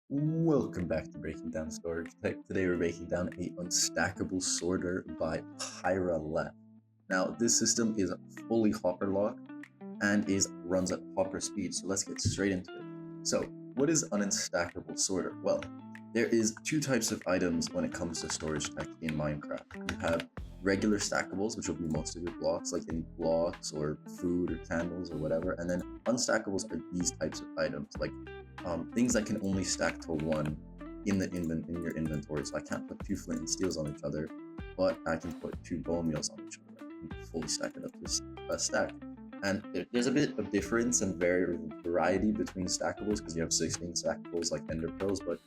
Welcome back to Breaking Down Storage. Today we're breaking down a unstackable sorter by PyraLeft. Now this system is fully hopper locked and runs at hopper speed. So let's get straight into it. So what is an unstackable sorter? Well, there is two types of items when it comes to storage tech in Minecraft. You have regular stackables, which will be most of your blocks, like any blocks or food or candles or whatever, and then unstackables are these types of items, like things that can only stack to one in your inventory. So I can't put two flint and steels on each other, but I can put two bone meals on each other and fully stack it up to a stack. And there's a bit of difference and variety between stackables because you have 16 stackables like ender pearls, but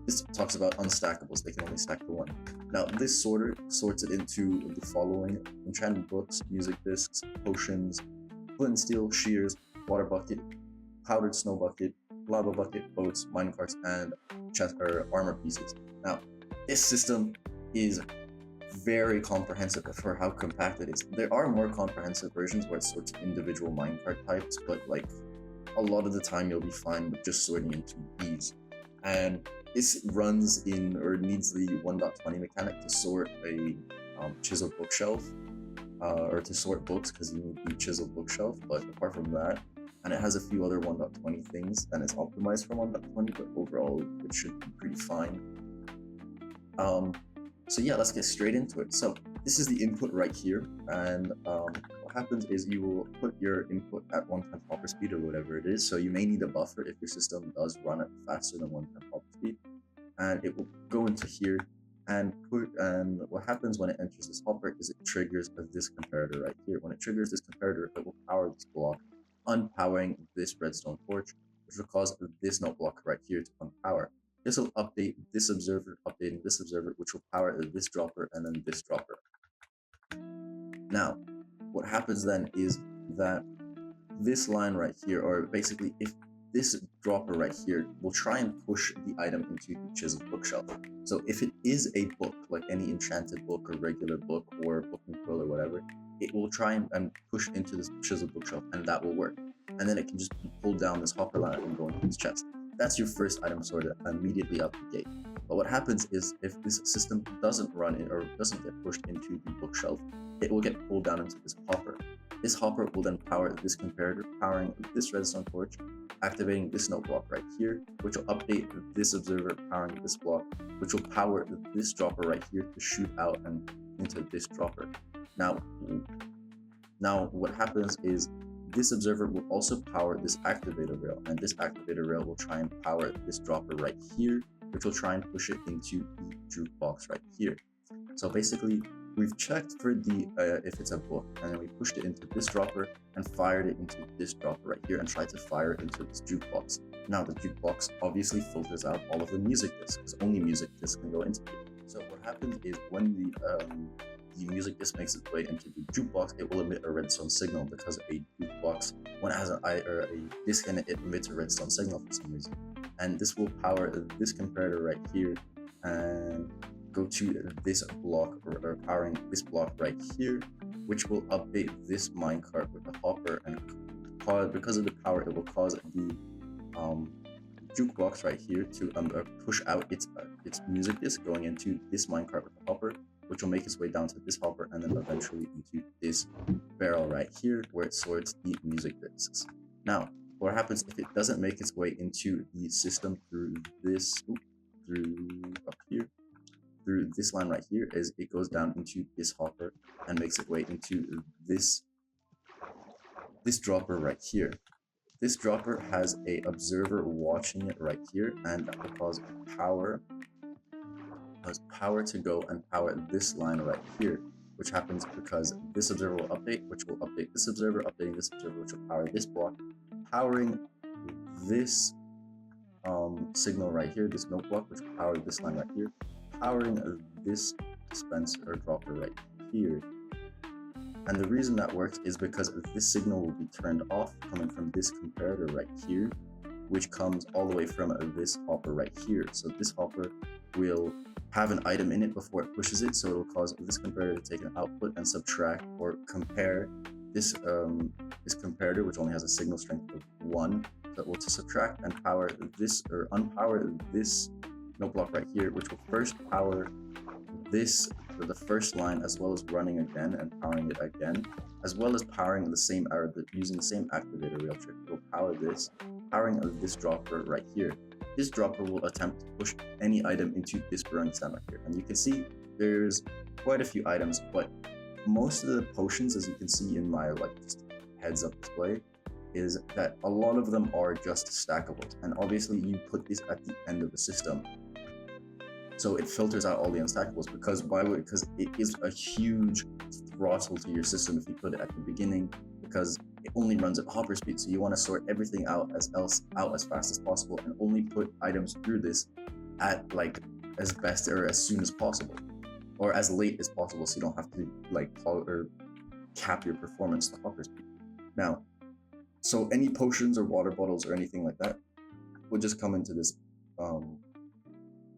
this talks about unstackables. They can only stack to one. Now this sorter sorts it into the following: enchanted books, music discs, potions, flint and steel, shears, water bucket, powdered snow bucket, lava bucket, boats, minecarts, and chest or armor pieces. Now, this system is very comprehensive for how compact it is. There are more comprehensive versions where it sorts individual minecart types, but like a lot of the time you'll be fine with just sorting into these. And this runs in or needs the 1.20 mechanic to sort a chiseled bookshelf, or to sort books because you need the chiseled bookshelf. But apart from that, and it has a few other 1.20 things, and it's optimized for 1.20, but overall it should be pretty fine. So yeah, let's get straight into it. So this is the input right here, and what happens is you will put your input at 1/10 hopper speed or whatever it is. So you may need a buffer if your system does run it faster than 1/10 hopper speed, and it will go into here and what happens when it enters this hopper is it triggers this comparator right here. When it triggers this comparator, it will power this block, unpowering this redstone torch, which will cause this note block right here to unpower. This will update this observer, updating this observer, which will power this dropper and then this dropper. Now, what happens then is that this line right here, or basically if this dropper right here will try and push the item into the chiseled bookshelf. So if it is a book, like any enchanted book or regular book or book and quill or whatever, it will try and push into this chiseled bookshelf, and that will work. And then it can just pull down this hopper ladder and go into this chest. That's your first item sorted immediately out the gate. But what happens is if this system doesn't run it or doesn't get pushed into the bookshelf, it will get pulled down into this hopper. This hopper will then power this comparator, powering this redstone torch, activating this note block right here, which will update this observer, powering this block, which will power this dropper right here to shoot out and into this dropper. Now what happens is this observer will also power this activator rail, and this activator rail will try and power this dropper right here, which will try and push it into the jukebox right here. So basically, we've checked for the if it's a book, and then we pushed it into this dropper and fired it into this dropper right here and tried to fire it into this jukebox. Now the jukebox obviously filters out all of the music discs because only music discs can go into it. So what happens is when the music disc makes its way into the jukebox, it will emit a redstone signal because a jukebox, when it has a disc in it, it emits a redstone signal for some reason. And this will power this comparator right here and go to this block or powering this block right here, which will update this minecart with the hopper, and because of the power, it will cause the jukebox right here to push out its music disc going into this minecart with the hopper, which will make its way down to this hopper and then eventually into this barrel right here where it sorts the music discs. Now, what happens if it doesn't make its way into the system through this, through this line right here, is it goes down into this hopper and makes its way into this dropper right here. This dropper has a observer watching it right here, and that will cause power to go and power this line right here, which happens because this observer will update, which will update this observer, updating this observer, which will power this block, powering this signal right here, this note block, which will power this line right here, powering this dispenser or dropper right here. And the reason that works is because this signal will be turned off coming from this comparator right here, which comes all the way from this hopper right here. So this hopper will have an item in it before it pushes it, so it will cause this comparator to take an output and subtract or compare this comparator, which only has a signal strength of 1, to subtract and power this or unpower this note block right here, which will first power this for the first line, as well as running again and powering it again, as well as powering the same error using the same activator rail trick. It will power this, powering this dropper right here. This dropper will attempt to push any item into this burning stand right here. And you can see there's quite a few items, but most of the potions, as you can see in my just heads up display, is that a lot of them are just stackables. And obviously you put this at the end of the system, so it filters out all the unstackables, because it is a huge throttle to your system if you put it at the beginning, because it only runs at hopper speed. So you want to sort everything out as fast as possible and only put items through this at as best or as soon as possible, or as late as possible, so you don't have to cap your performance to hopper speed. Now, so any potions or water bottles or anything like that will just come into this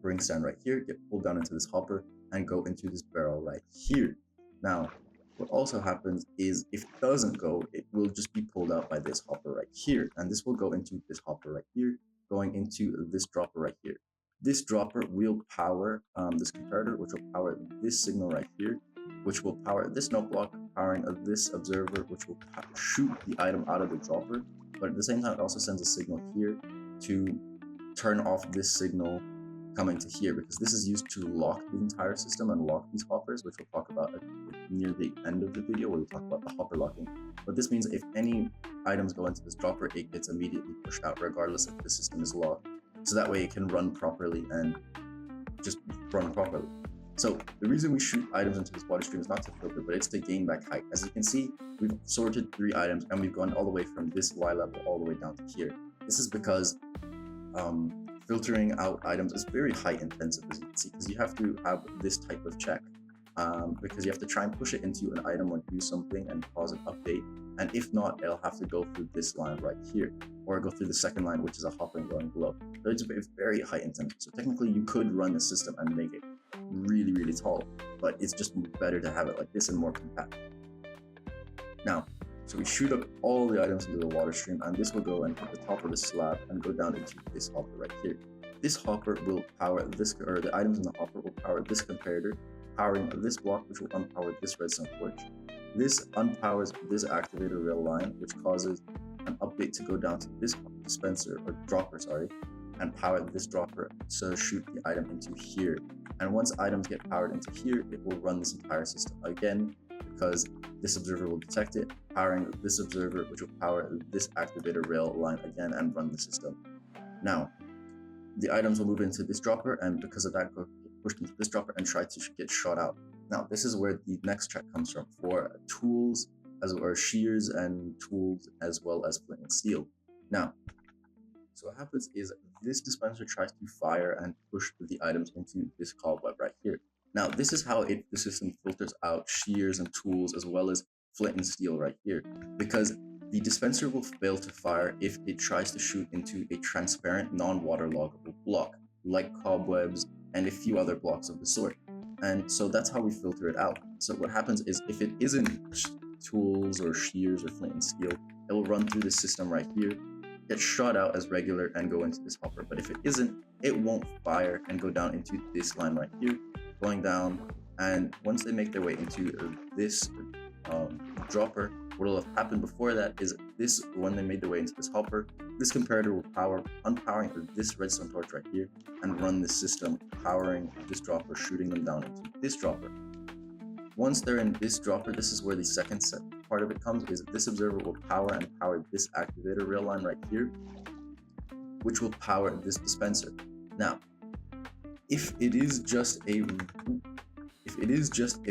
ring stand right here, get pulled down into this hopper, and go into this barrel right here. Now, what also happens is if it doesn't go, it will just be pulled out by this hopper right here, and this will go into this hopper right here, going into this dropper right here. This dropper will power this comparator, which will power this signal right here, which will power this note block, powering this observer, which will shoot the item out of the dropper. But at the same time, it also sends a signal here to turn off this signal coming to here, because this is used to lock the entire system and lock these hoppers, which we'll talk about near the end of the video, where we talk about the hopper locking. But this means if any items go into this dropper, it gets immediately pushed out regardless if the system is locked, so that way it can run properly and just run properly. So the reason we shoot items into this body stream is not to filter, but it's to gain back height. As you can see, we've sorted 3 items and we've gone all the way from this Y level all the way down to here. This is because filtering out items is very height intensive, as you can see, because you have to have this type of check, because you have to try and push it into an item or do something and cause an update, and if not, it'll have to go through this line right here, or go through the second line, which is a hopper and going below. So it's very height intensive. So technically you could run the system and make it really tall, but it's just better to have it like this and more compact. Now, so we shoot up all the items into the water stream, and this will go and hit the top of the slab and go down into this hopper right here. This hopper will power this, or the items in the hopper will power this comparator, powering this block, which will unpower this redstone torch. This unpowers this activator rail line, which causes an update to go down to this dispenser, or dropper, sorry, and power this dropper to shoot the item into here. And once items get powered into here, it will run this entire system again, because this observer will detect it, powering this observer, which will power this activator rail line again and run the system. Now, the items will move into this dropper, and because of that, go pushed into this dropper and try to get shot out. Now, this is where the next check comes from for tools, or shears and tools, as well as flint and steel. Now, so what happens is this dispenser tries to fire and push the items into this cobweb right here. Now, this is how the system filters out shears and tools, as well as flint and steel right here, because the dispenser will fail to fire if it tries to shoot into a transparent, non-waterloggable block, like cobwebs and a few other blocks of the sort. And so that's how we filter it out. So what happens is if it isn't tools or shears or flint and steel, it will run through the system right here, get shot out as regular, and go into this hopper. But if it isn't, it won't fire and go down into this line right here, going down. And once they make their way into this dropper, what will have happened before that is this, when they made their way into this hopper, this comparator will power, unpowering this redstone torch right here, and run this system, powering this dropper, shooting them down into this dropper. Once they're in this dropper, this is where the second part of it comes, is this observer will power this activator rail line right here, which will power this dispenser. Now, if it is just a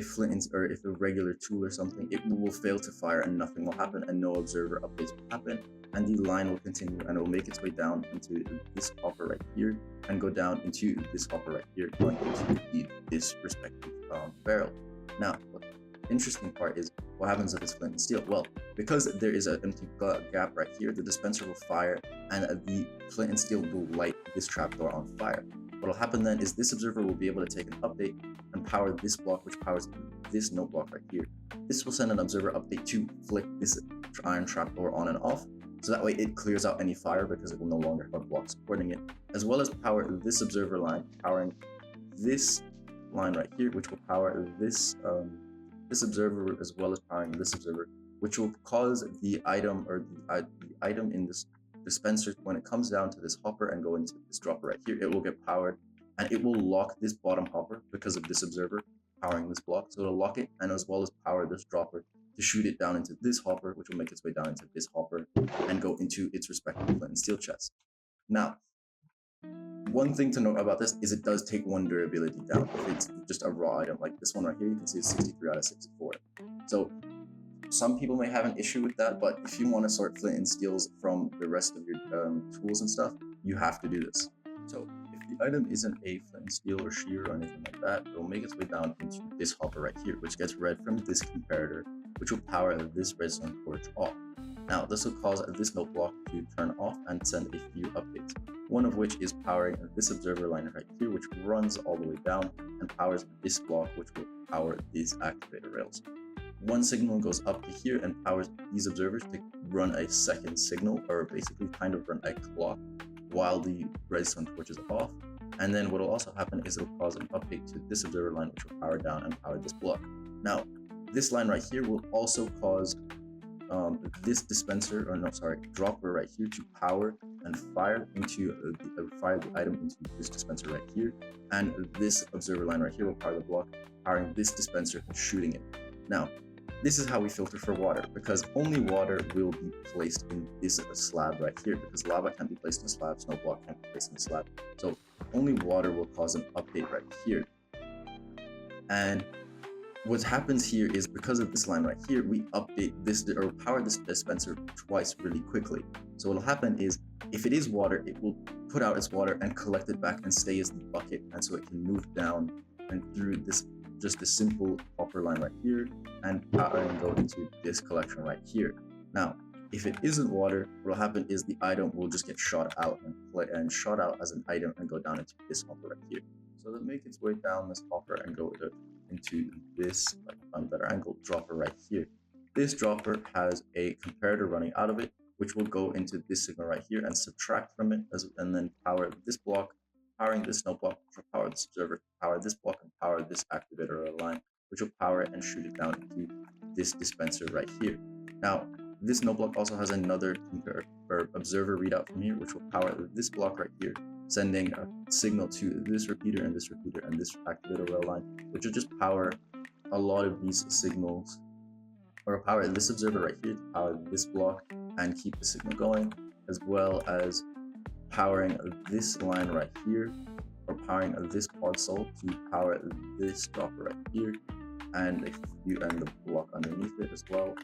flint or if a regular tool or something, it will fail to fire and nothing will happen, and no observer updates will happen, and the line will continue, and it will make its way down into this hopper right here and go down into this hopper right here, going into this respective barrel. Now, the interesting part is what happens with this flint and steel. Well, because there is an empty gap right here, the dispenser will fire, and the flint and steel will light this trapdoor on fire. What will happen then is this observer will be able to take an update and power this block, which powers this note block right here. This will send an observer update to flick this iron trapdoor on and off, So that way it clears out any fire because it will no longer have blocks supporting it, as well as power this observer line, powering this line right here, which will power this observer, as well as powering this observer, which will cause the item or the item in this dispenser, when it comes down to this hopper and go into this dropper right here, it will get powered, and it will lock this bottom hopper because of this observer powering this block. So it'll lock it, and as well as power this dropper to shoot it down into this hopper, which will make its way down into this hopper and go into its respective flint and steel chest. Now, one thing to note about this is it does take one durability down if it's just a raw item. Like this one right here, you can see it's 63 out of 64. So some people may have an issue with that, but if you want to sort flint and steels from the rest of your tools and stuff, you have to do this. So if the item isn't a flint and steel or shear or anything like that, it will make its way down into this hopper right here, which gets read from this comparator, which will power this redstone torch off. Now, this will cause this note block to turn off and send a few updates, one of which is powering this observer line right here, which runs all the way down and powers this block, which will power these activator rails. One signal goes up to here and powers these observers to run a second signal, or basically kind of run a clock while the redstone torch is off. And then what will also happen is it'll cause an update to this observer line, which will power down and power this block. Now, this line right here will also cause this dispenser, or no, sorry, dropper right here to power and fire into fire the item into this dispenser right here, and this observer line right here will power the block, powering this dispenser and shooting it. Now, this is how we filter for water, because only water will be placed in this slab right here, because lava can't be placed in a slab, snow block can't be placed in a slab. So only water will cause an update right here. And what happens here is, because of this line right here, we update this or power this dispenser twice really quickly. So what will happen is, if it is water, it will put out its water and collect it back and stay as the bucket, and so it can move down and through this, just this simple hopper line right here, and power and go into this collection right here. Now, if it isn't water, what will happen is the item will just get shot out and shot out as an item and go down into this hopper right here. So it'll make its way down this hopper and go into this, like on a better angle, dropper right here. This dropper has a comparator running out of it, which will go into this signal right here and subtract from it, and then power this block, powering this snow block, which will power this observer, power this block, and power this activator line, which will power it and shoot it down into this dispenser right here. Now, this snow block also has another observer readout from here, which will power this block right here, sending a signal to this repeater and this repeater and this activator rail line, which will just power a lot of these signals, or power this observer right here to power this block and keep the signal going, as well as powering this line right here, or powering this pod soul to power this dropper right here, and the block underneath it, as well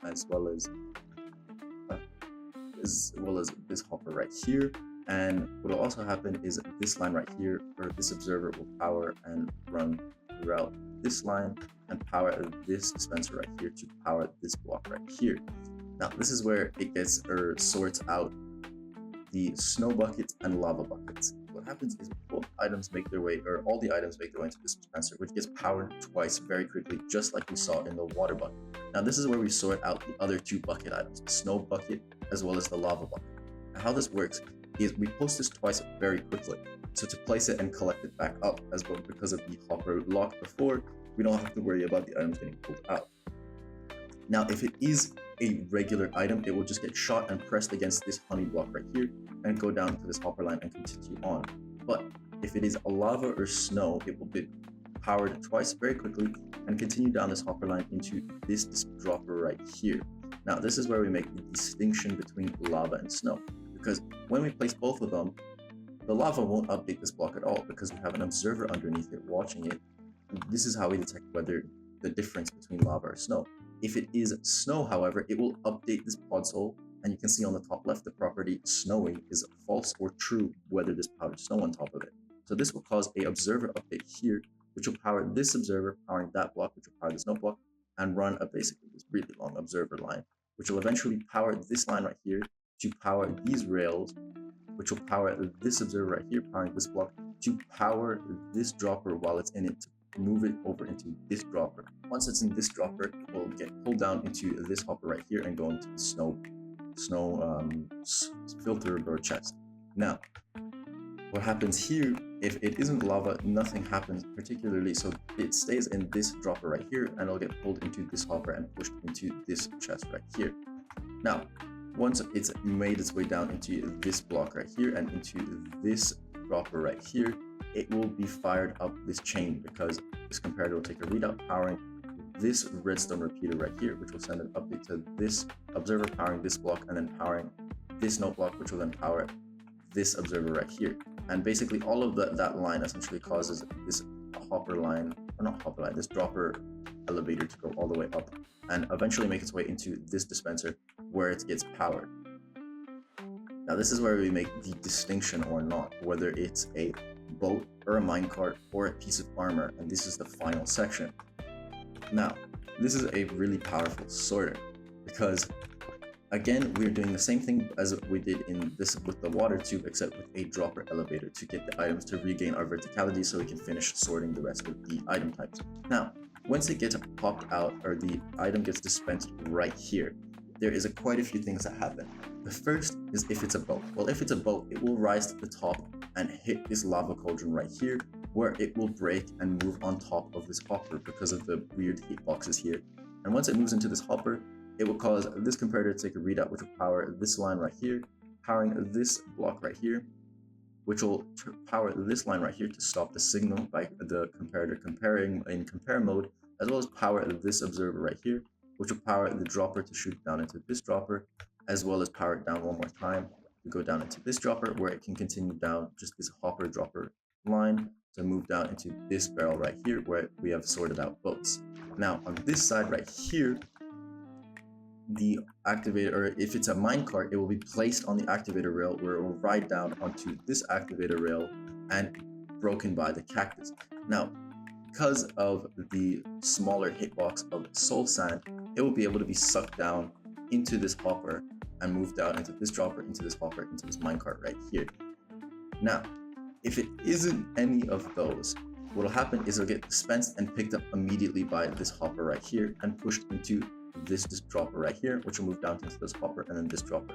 as this hopper right here. And what will also happen is this line right here, or this observer, will power and run throughout this line and power this dispenser right here to power this block right here. Now, this is where it gets or sorts out the snow buckets and lava buckets. What happens is both items make their way, or all the items make their way into this dispenser, which gets powered twice very quickly, just like we saw in the water bucket. Now, this is where we sort out the other two bucket items, the snow bucket as well as the lava bucket. Now, how this works is we post this twice very quickly. So to place it and collect it back up as well, because of the hopper lock before, we don't have to worry about the items getting pulled out. Now, if it is a regular item, it will just get shot and pressed against this honey block right here and go down to this hopper line and continue on. But if it is a lava or snow, it will be powered twice very quickly and continue down this hopper line into this dropper right here. Now, this is where we make the distinction between lava and snow, because when we place both of them, the lava won't update this block at all because we have an observer underneath it watching it. And this is how we detect whether the difference between lava or snow. If it is snow, however, it will update this pod soul, and you can see on the top left the property snowy is false or true whether there's powdered snow on top of it. So this will cause a observer update here, which will power this observer, powering that block, which will power the snow block, and run basically this really long observer line, which will eventually power this line right here to power these rails, which will power this observer right here, powering this block, to power this dropper while it's in it, to move it over into this dropper. Once it's in this dropper, it will get pulled down into this hopper right here and go into the snow filter or chest. Now, what happens here, if it isn't lava, nothing happens particularly, so it stays in this dropper right here, and it'll get pulled into this hopper and pushed into this chest right here. Now, once it's made its way down into this block right here and into this dropper right here, it will be fired up this chain, because this comparator will take a readout powering this redstone repeater right here, which will send an update to this observer powering this block, and then powering this note block, which will then power this observer right here. And basically all of that line essentially causes this hopper line, or not hopper line, this dropper elevator to go all the way up and eventually make its way into this dispenser where it gets powered. Now this is where we make the distinction or not, whether it's a boat or a minecart or a piece of armor, and this is the final section. Now, this is a really powerful sorter, because again, we're doing the same thing as we did in this with the water tube, except with a dropper elevator to get the items to regain our verticality so we can finish sorting the rest of the item types. Now, once it gets popped out, or the item gets dispensed right here, there is quite a few things that happen. The first is if it's a boat. Well, if it's a boat, it will rise to the top and hit this lava cauldron right here, where it will break and move on top of this hopper because of the weird hitboxes here. And once it moves into this hopper, it will cause this comparator to take a readout, which will power this line right here, powering this block right here, which will power this line right here to stop the signal by the comparator comparing in compare mode, as well as power this observer right here, which will power the dropper to shoot down into this dropper, as well as power it down one more time to go down into this dropper, where it can continue down just this hopper dropper line to move down into this barrel right here, where we have sorted out boats. Now on this side right here, the activator, or if it's a minecart, it will be placed on the activator rail, where it will ride down onto this activator rail and broken by the cactus. Now, because of the smaller hitbox of soul sand, it will be able to be sucked down into this hopper and moved down into this dropper, into this hopper, into this minecart right here. Now, if it isn't any of those, what will happen is it'll get dispensed and picked up immediately by this hopper right here and pushed into this dropper right here, which will move down into this hopper and then this dropper.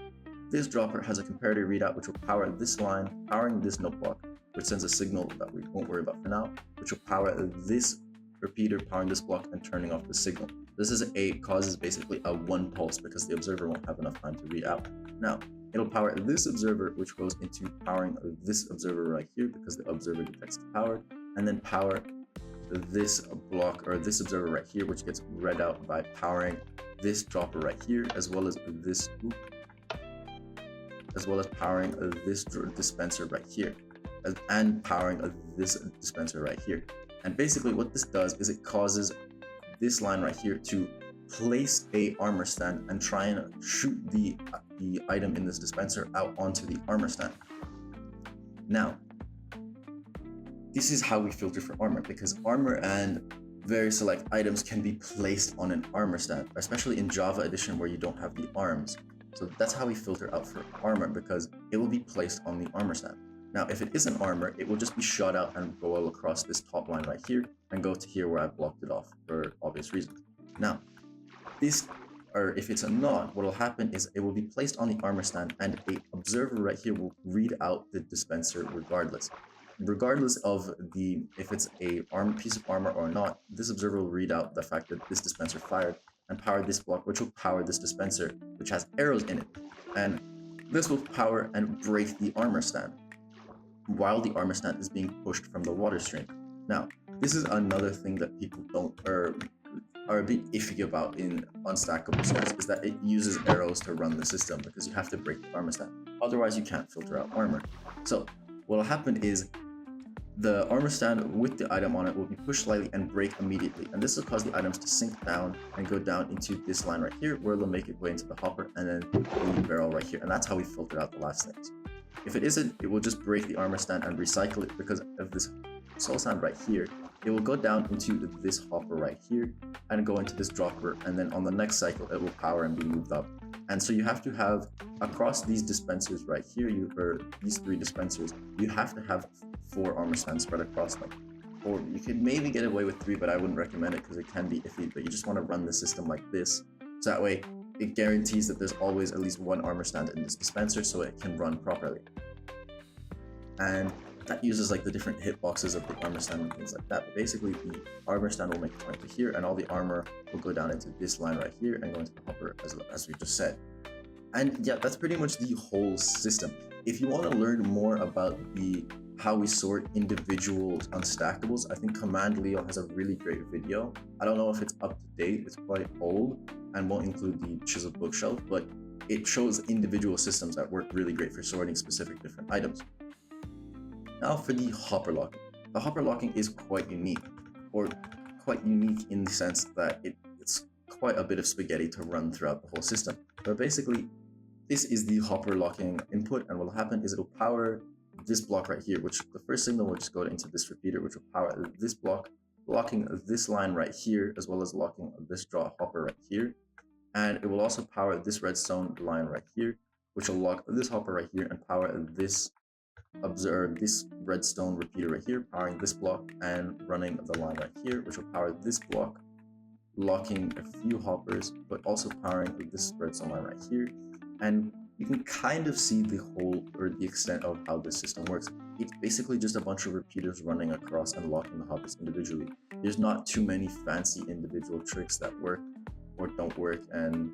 This dropper has a comparator readout, which will power this line, powering this note block, which sends a signal that we won't worry about for now, which will power this repeater, powering this block and turning off the signal. This is causes basically a one pulse, because the observer won't have enough time to read out. Now, it'll power this observer, which goes into powering this observer right here, because the observer detects it's powered, and then power this block, or this observer right here, which gets read out by powering this dropper right here, as well as this, as well as powering this dispenser right here, and powering this dispenser right here. And basically what this does is it causes this line right here to place a armor stand and try and shoot the item in this dispenser out onto the armor stand. Now, this is how we filter for armor, because armor and very select items can be placed on an armor stand, especially in Java Edition where you don't have the arms. So that's how we filter out for armor, because it will be placed on the armor stand. Now, if it isn't armor, it will just be shot out and go all across this top line right here and go to here where I blocked it off for obvious reasons. Now, this, or if it's a not, what will happen is it will be placed on the armor stand, and a observer right here will read out the dispenser regardless. Regardless of if it's a piece of armor or not, this observer will read out the fact that this dispenser fired and power this block, which will power this dispenser, which has arrows in it. And this will power and break the armor stand while the armor stand is being pushed from the water stream. Now, this is another thing that people don't, or are a bit iffy about in Unstackable source, is that it uses arrows to run the system, because you have to break the armor stand. Otherwise, you can't filter out armor. So what will happen is the armor stand with the item on it will be pushed slightly and break immediately, and this will cause the items to sink down and go down into this line right here, where they'll make it way into the hopper and then the barrel right here. And that's how we filter out the last things. If it isn't, it will just break the armor stand and recycle it, because of this soul sand right here. It will go down into this hopper right here and go into this dropper, and then on the next cycle it will power and be moved up. And so you have to have, across these dispensers right here, or these 3 dispensers, you have to have 4 armor stands spread across them. Or you could maybe get away with 3, but I wouldn't recommend it because it can be iffy. But you just want to run the system like this, so that way it guarantees that there's always at least one armor stand in this dispenser so it can run properly. And that uses like the different hitboxes of the armor stand and things like that. But basically, the armor stand will make a point to here, and all the armor will go down into this line right here and go into the hopper, as we just said. And yeah, that's pretty much the whole system. If you want to learn more about how we sort individual unstackables, I think Command Leo has a really great video. I don't know if it's up to date, it's quite old and won't include the chiseled bookshelf, but it shows individual systems that work really great for sorting specific different items. Now for the hopper locking. The hopper locking is quite unique, or quite unique in the sense that it's quite a bit of spaghetti to run throughout the whole system. But basically, this is the hopper locking input, and what will happen is it will power this block right here, which the first signal will just go into this repeater, which will power this block, locking this line right here, as well as locking this draw hopper right here. And it will also power this redstone line right here, which will lock this hopper right here and power this redstone repeater right here, powering this block and running the line right here, which will power this block, locking a few hoppers, but also powering this redstone line right here. And you can kind of see the whole or the extent of how this system works. It's basically just a bunch of repeaters running across and locking the hoppers individually. There's not too many fancy individual tricks that work or don't work and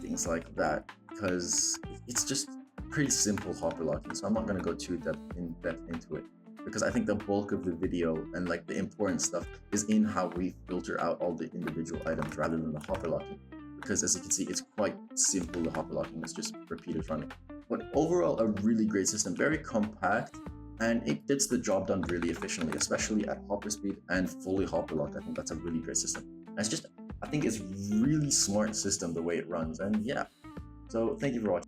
things like that, because it's just pretty simple hopper locking. So I'm not going to go too in depth into it, because I think the bulk of the video and like the important stuff is in how we filter out all the individual items rather than the hopper locking. Because as you can see, it's quite simple. The hopper locking is just repeaters running. But overall, a really great system, very compact, and it gets the job done really efficiently, especially at hopper speed and fully hopper locked. I think that's a really great system. And it's just, I think it's really smart system the way it runs. And yeah, so thank you for watching.